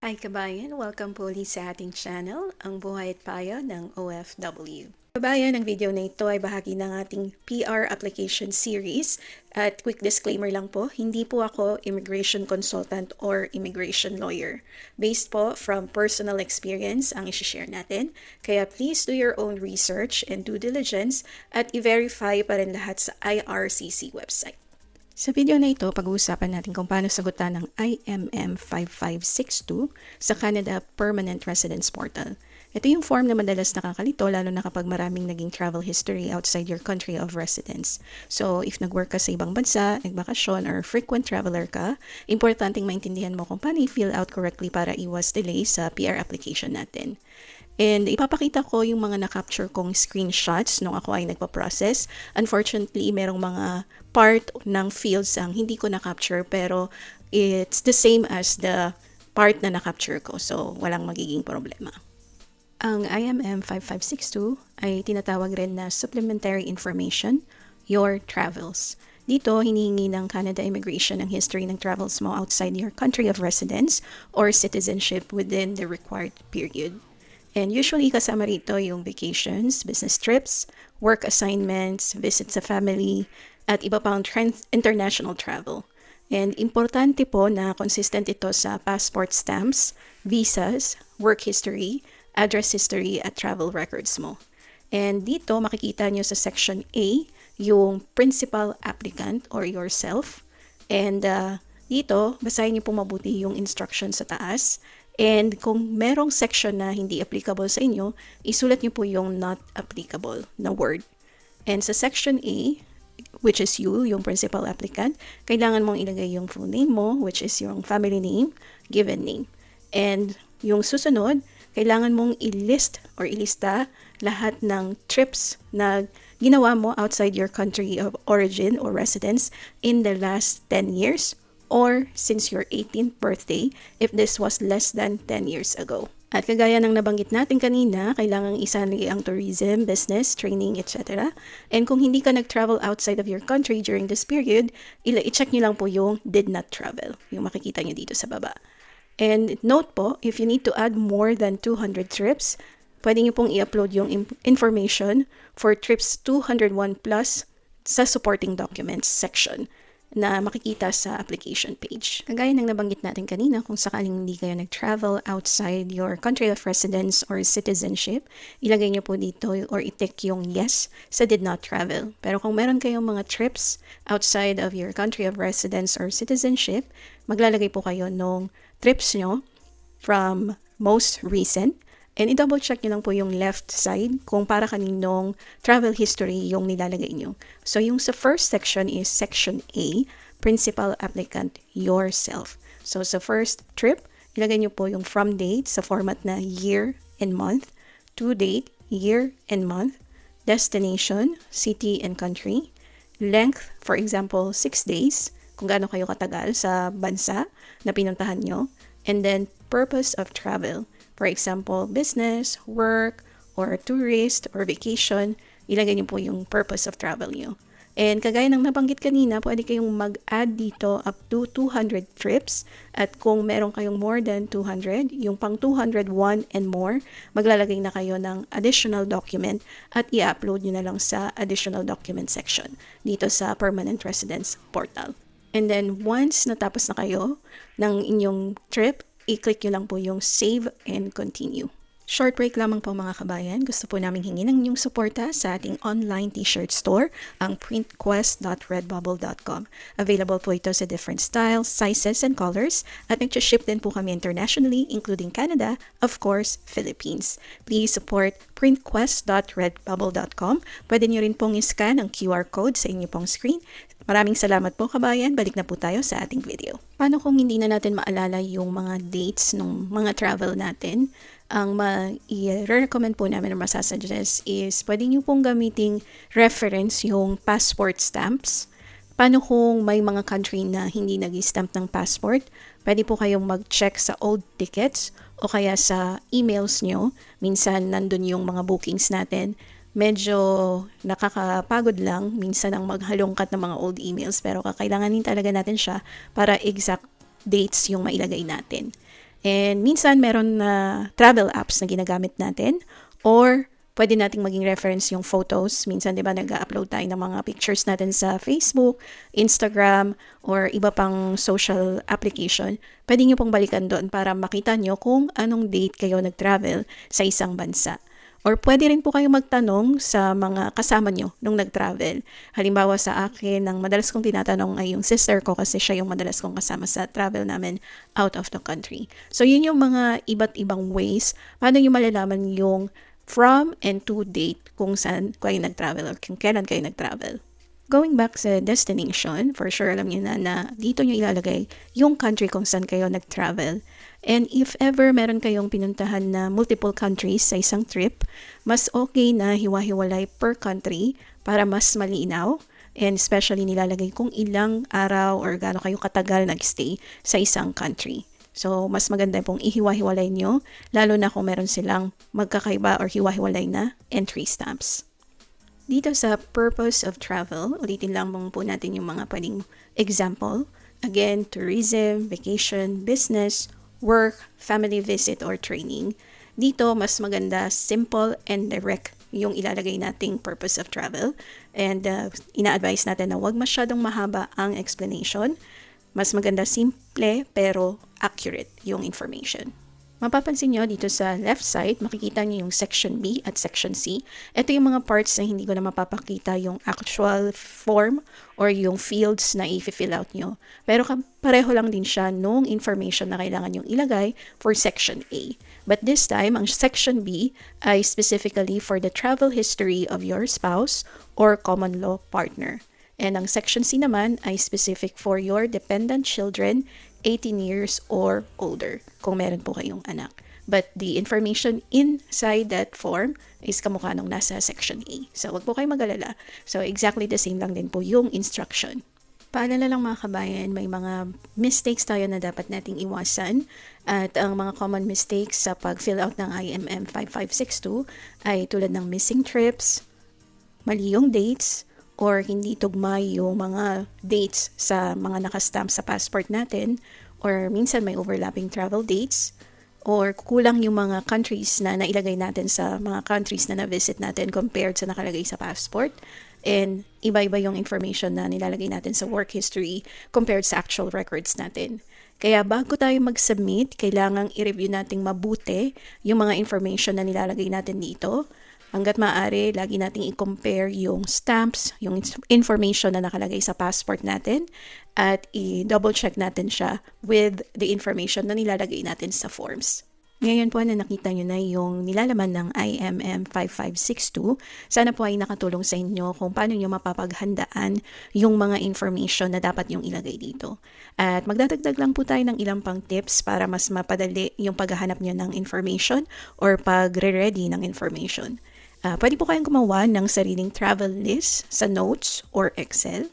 Hi kabayan! Welcome po ulit sa ating channel, ang Buhay at Payo ng OFW. Kabayan, ang video na ito ay bahagi ng ating PR application series. At quick disclaimer lang po, hindi po ako immigration consultant or immigration lawyer. Based po from personal experience ang isi-share natin. Kaya please do your own research and due diligence at i-verify pa rin lahat sa IRCC website. Sa video na ito, pag-uusapan natin kung paano sagutan ng IMM 5562 sa Canada Permanent Residence Portal. Ito yung form na madalas nakakalito lalo na kapag maraming naging travel history outside your country of residence. So, if nag-work ka sa ibang bansa, nagbakasyon, or frequent traveler ka, importanteng maintindihan mo kung paano i-fill out correctly para iwas delay sa PR application natin. And ipapakita ko yung mga na-capture kong screenshots nung ako ay nagpa-process. Unfortunately, merong mga part ng fields ang hindi ko na-capture pero it's the same as the part na na-capture ko. So, walang magiging problema. Ang IMM 5562 ay tinatawag rin na Supplementary Information, Your Travels. Dito, hinihingi ng Canada Immigration ang history ng travels mo outside your country of residence or citizenship within the required period. And usually kasama rito yung vacations, business trips, work assignments, visits sa family, at iba pang international travel. And importante po na consistent ito sa passport stamps, visas, work history, address history, at travel records mo. And dito makikita nyo sa section A yung principal applicant or yourself. And dito, basahin nyo po mabuti yung instructions sa taas. And kung merong section na hindi applicable sa inyo, isulat nyo po yung not applicable na word. And sa section A, which is you, yung principal applicant, kailangan mong ilagay yung full name mo, which is yung family name, given name. And yung susunod, kailangan mong ilist or ilista lahat ng trips na ginawa mo outside your country of origin or residence in the last 10 years. Or since your 18th birthday if this was less than 10 years ago. At kagaya ng nabanggit natin kanina, kailangang isali ang tourism, business, training, etc. And kung hindi ka nag-travel outside of your country during this period, i-check nyo lang po yung did not travel, yung makikita nyo dito sa baba. And note po, if you need to add more than 200 trips, pwede nyo pong i-upload yung information for trips 201 plus sa supporting documents section na makikita sa application page. Kagaya ng nabanggit natin kanina, kung sakaling hindi kayo nag-travel outside your country of residence or citizenship, ilagay nyo po dito or i-tick yung yes sa did not travel. Pero kung meron kayong mga trips outside of your country of residence or citizenship, maglalagay po kayo nung trips nyo from most recent. And i-double check nyo lang po yung left side kung para kaninong travel history yung nilalagay nyo. So yung sa first section is section A, Principal Applicant Yourself. So sa first trip, ilagay nyo po yung from date sa format na year and month, to date, year and month, destination, city and country, length, for example, 6 days, kung gaano kayo katagal sa bansa na pinuntahan nyo, and then purpose of travel. For example, business, work, or tourist, or vacation, ilagay niyo po yung purpose of travel niyo. And kagaya ng nabanggit kanina, pwede kayong mag-add dito up to 200 trips. At kung meron kayong more than 200, yung pang 201 and more, maglalagay na kayo ng additional document at i-upload nyo na lang sa additional document section dito sa Permanent Residence Portal. And then once natapos na kayo ng inyong trip, i-click nyo lang po yung save and continue. Short break lamang po mga kabayan. Gusto po namin hingin ng inyong suporta sa ating online t-shirt store, ang printquest.redbubble.com. Available po ito sa different styles, sizes, and colors at nag-ship din po kami internationally including Canada, of course, Philippines. Please support printquest.redbubble.com. Pwede nyo rin pong i-scan ang QR code sa inyo pong screen. Maraming salamat po kabayan. Balik na po tayo sa ating video. Paano kung hindi na natin maalala yung mga dates ng mga travel natin? Ang i-recommend po namin or masasuggest is pwede nyo pong gamiting reference yung passport stamps. Paano kung may mga country na hindi nag-stamp ng passport? Pwede po kayong mag-check sa old tickets o kaya sa emails nyo. Minsan nandun yung mga bookings natin. Medyo nakakapagod lang minsan ang maghalongkat ng mga old emails pero kakailanganin talaga natin siya para exact dates yung mailagay natin. And minsan meron na travel apps na ginagamit natin or pwede nating maging reference yung photos. Minsan, di ba, nag-upload tayo ng mga pictures natin sa Facebook, Instagram, or iba pang social application. Pwede nyo pong balikan doon para makita nyo kung anong date kayo nag-travel sa isang bansa. Or pwede rin po kayo magtanong sa mga kasama nyo nung nag-travel. Halimbawa sa akin, ang madalas kong tinatanong ay yung sister ko kasi siya yung madalas kong kasama sa travel namin out of the country. So yun yung mga iba't ibang ways paano nyo malalaman yung from and to date kung saan kayo nag-travel or kung kailan kayo nag-travel. Going back sa destination, for sure alam niyo na dito nyo ilalagay yung country kung saan kayo nag-travel. And if ever meron kayong pinuntahan na multiple countries sa isang trip, mas okay na hiwa-hiwalay per country para mas malinaw. And especially nilalagay kung ilang araw or gaano kayo katagal nag-stay sa isang country. So, mas maganda pong ihiwa-hiwalay nyo, lalo na kung meron silang magkakaiba or hiwa-hiwalay na entry stamps. Dito sa purpose of travel, ulitin lang po natin yung mga pwedeng example. Again, tourism, vacation, business, work, family visit, or training. Dito, mas maganda, simple and direct yung ilalagay nating purpose of travel. And ina-advise natin na huwag masyadong mahaba ang explanation. Mas maganda simple pero accurate yung information. Mapapansin nyo dito sa left side, makikita nyo yung section B at section C. Ito yung mga parts na hindi ko na mapapakita yung actual form or yung fields na i-fill out nyo. Pero pareho lang din siya nung information na kailangan yung ilagay for section A. But this time, ang section B ay specifically for the travel history of your spouse or common law partner. And ang section C naman ay specific for your dependent children 18 years or older kung meron po kayong anak. But the information inside that form is kamukha nung nasa section A. So wag po kayo mag-alala. So exactly the same lang din po yung instruction. Paalala lang mga kabayan, may mga mistakes tayo na dapat nating iwasan. At ang mga common mistakes sa pag-fill out ng IMM 5562 ay tulad ng missing trips, mali yung dates, or hindi tugma yung mga dates sa mga nakastamp sa passport natin, or minsan may overlapping travel dates, or kulang yung mga countries na nailagay natin sa mga countries na na-visit natin compared sa nakalagay sa passport, and iba-iba yung information na nilalagay natin sa work history compared sa actual records natin. Kaya bago tayo mag-submit, kailangang i-review nating mabuti yung mga information na nilalagay natin dito. Hanggat maaari, lagi nating i-compare yung stamps, yung information na nakalagay sa passport natin at i-double check natin siya with the information na nilalagay natin sa forms. Ngayon po na nakita nyo na yung nilalaman ng IMM 5562, sana po ay nakatulong sa inyo kung paano nyo mapapaghandaan yung mga information na dapat nyong ilagay dito. At magdadagdag lang po tayo ng ilang pang tips para mas mapadali yung paghahanap nyo ng information or pagre-ready ng information. Pwede po kayong gumawa ng sariling travel list sa Notes or Excel.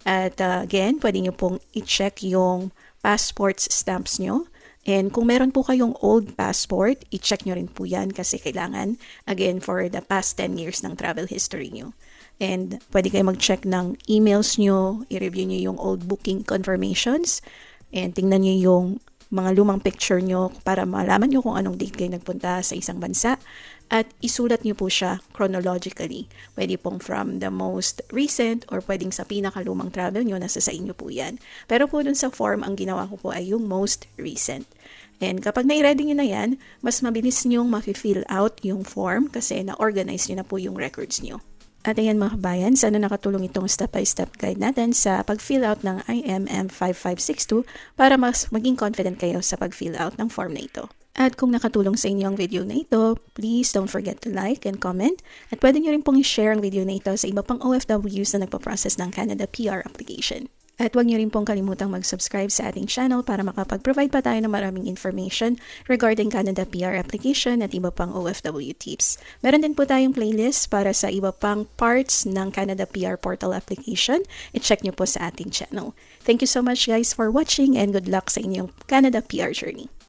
At again, pwede nyo pong i-check yung passport stamps nyo. And kung meron po kayong old passport, i-check nyo rin po yan kasi kailangan, again, for the past 10 years ng travel history nyo. And pwede kayo mag-check ng emails nyo, i-review nyo yung old booking confirmations, and tingnan nyo yung mga lumang picture nyo para malaman nyo kung anong date kayo nagpunta sa isang bansa. At isulat nyo po siya chronologically. Pwede pong from the most recent or pwedeng sa pinakalumang travel nyo, nasa sa inyo po yan. Pero po dun sa form, ang ginawa ko po ay yung most recent. And kapag na-ready nyo na yan, mas mabilis nyong ma-fill out yung form kasi na-organize nyo na po yung records nyo. At ayan mga kabayan, sana nakatulong itong step-by-step guide natin sa pag-fill out ng IMM 5562 para mas maging confident kayo sa pag-fill out ng form na ito. At kung nakatulong sa inyo ang video na ito, please don't forget to like and comment. At pwede nyo rin pong i-share ang video na ito sa iba pang OFWs na nagpa-process ng Canada PR application. At huwag nyo rin pong kalimutang mag-subscribe sa ating channel para makapag-provide pa tayo ng maraming information regarding Canada PR application at iba pang OFW tips. Meron din po tayong playlist para sa iba pang parts ng Canada PR portal application. I-check nyo po sa ating channel. Thank you so much guys for watching and good luck sa inyong Canada PR journey.